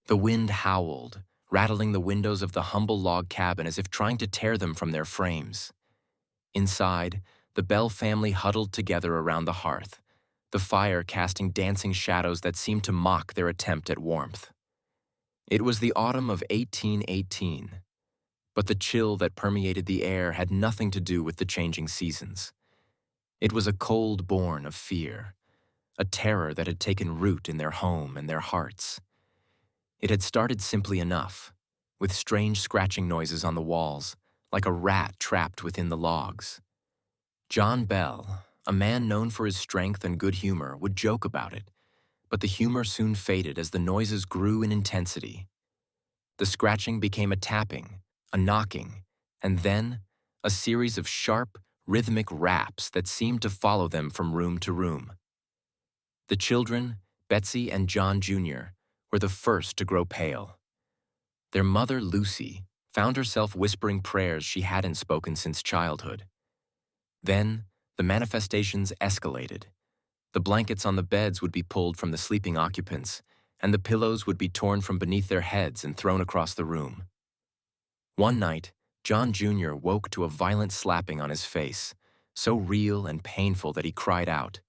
The wind howled, rattling the windows of the humble log cabin as if trying to tear them from their frames. Inside, the Bell family huddled together around the hearth, the fire casting dancing shadows that seemed to mock their attempt at warmth. It was the autumn of 1818, but the chill that permeated the air had nothing to do with the changing seasons. It was a cold born of fear, a terror that had taken root in their home and their hearts. It had started simply enough, with strange scratching noises on the walls, like a rat trapped within the logs. John Bell, a man known for his strength and good humor, would joke about it, but the humor soon faded as the noises grew in intensity. The scratching became a tapping, a knocking, and then a series of sharp, rhythmic raps that seemed to follow them from room to room. The children, Betsy and John Jr., were the first to grow pale. Their mother, Lucy, found herself whispering prayers she hadn't spoken since childhood. Then, the manifestations escalated. The blankets on the beds would be pulled from the sleeping occupants, and the pillows would be torn from beneath their heads and thrown across the room. One night, John Jr. woke to a violent slapping on his face, so real and painful that he cried out,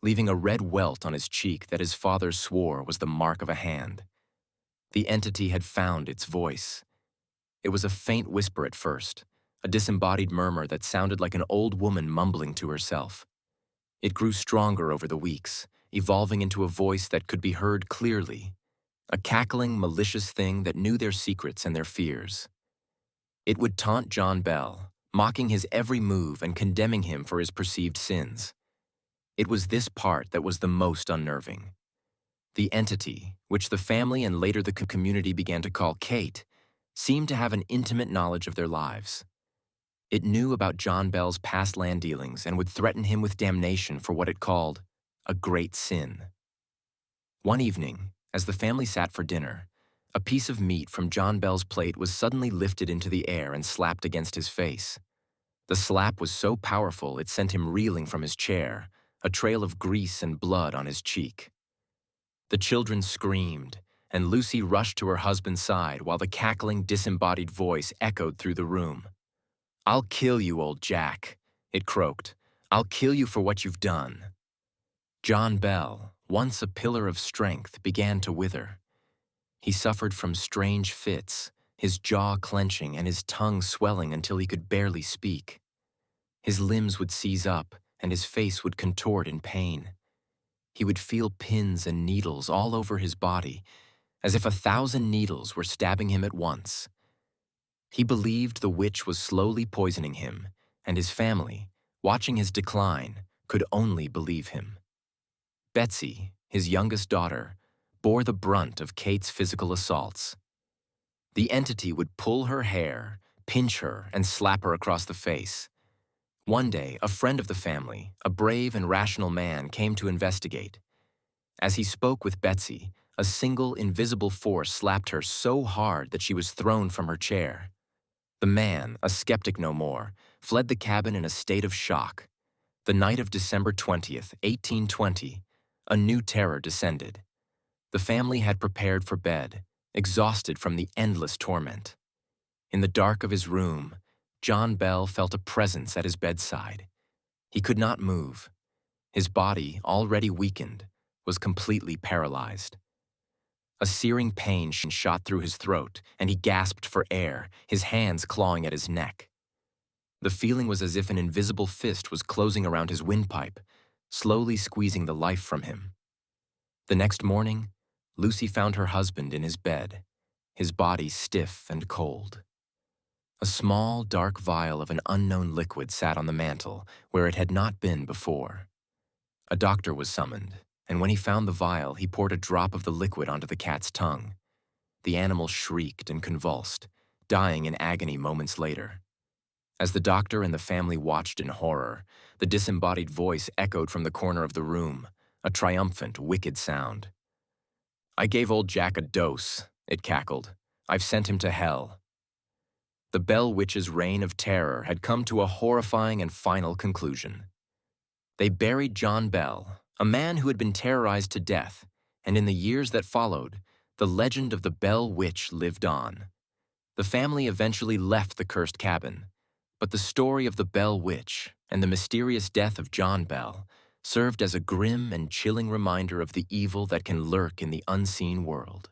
leaving a red welt on his cheek that his father swore was the mark of a hand. The entity had found its voice. It was a faint whisper at first, a disembodied murmur that sounded like an old woman mumbling to herself. It grew stronger over the weeks, evolving into a voice that could be heard clearly, a cackling, malicious thing that knew their secrets and their fears. It would taunt John Bell, mocking his every move and condemning him for his perceived sins. It was this part that was the most unnerving. The entity, which the family and later the community began to call Kate, seemed to have an intimate knowledge of their lives. It knew about John Bell's past land dealings and would threaten him with damnation for what it called a great sin. One evening, as the family sat for dinner, a piece of meat from John Bell's plate was suddenly lifted into the air and slapped against his face. The slap was so powerful it sent him reeling from his chair, a trail of grease and blood on his cheek. The children screamed, and Lucy rushed to her husband's side while the cackling, disembodied voice echoed through the room. "I'll kill you, old Jack," it croaked. "I'll kill you for what you've done." John Bell, once a pillar of strength, began to wither. He suffered from strange fits, his jaw clenching and his tongue swelling until he could barely speak. His limbs would seize up, and his face would contort in pain. He would feel pins and needles all over his body, as if 1,000 needles were stabbing him at once. He believed the witch was slowly poisoning him, and his family, watching his decline, could only believe him. Betsy, his youngest daughter, bore the brunt of Kate's physical assaults. The entity would pull her hair, pinch her, and slap her across the face. One day, a friend of the family, a brave and rational man, came to investigate. As he spoke with Betsy, a single invisible force slapped her so hard that she was thrown from her chair. The man, a skeptic no more, fled the cabin in a state of shock. The night of December 20th, 1820, a new terror descended. The family had prepared for bed, exhausted from the endless torment. In the dark of his room, John Bell felt a presence at his bedside. He could not move. His body, already weakened, was completely paralyzed. A searing pain shot through his throat, and he gasped for air, his hands clawing at his neck. The feeling was as if an invisible fist was closing around his windpipe, slowly squeezing the life from him. The next morning, Lucy found her husband in his bed, his body stiff and cold. A small, dark vial of an unknown liquid sat on the mantel, where it had not been before. A doctor was summoned, and when he found the vial, he poured a drop of the liquid onto the cat's tongue. The animal shrieked and convulsed, dying in agony moments later. As the doctor and the family watched in horror, the disembodied voice echoed from the corner of the room, a triumphant, wicked sound. "I gave old Jack a dose," it cackled. "I've sent him to hell." The Bell Witch's reign of terror had come to a horrifying and final conclusion. They buried John Bell, a man who had been terrorized to death, and in the years that followed, the legend of the Bell Witch lived on. The family eventually left the cursed cabin, but the story of the Bell Witch and the mysterious death of John Bell served as a grim and chilling reminder of the evil that can lurk in the unseen world.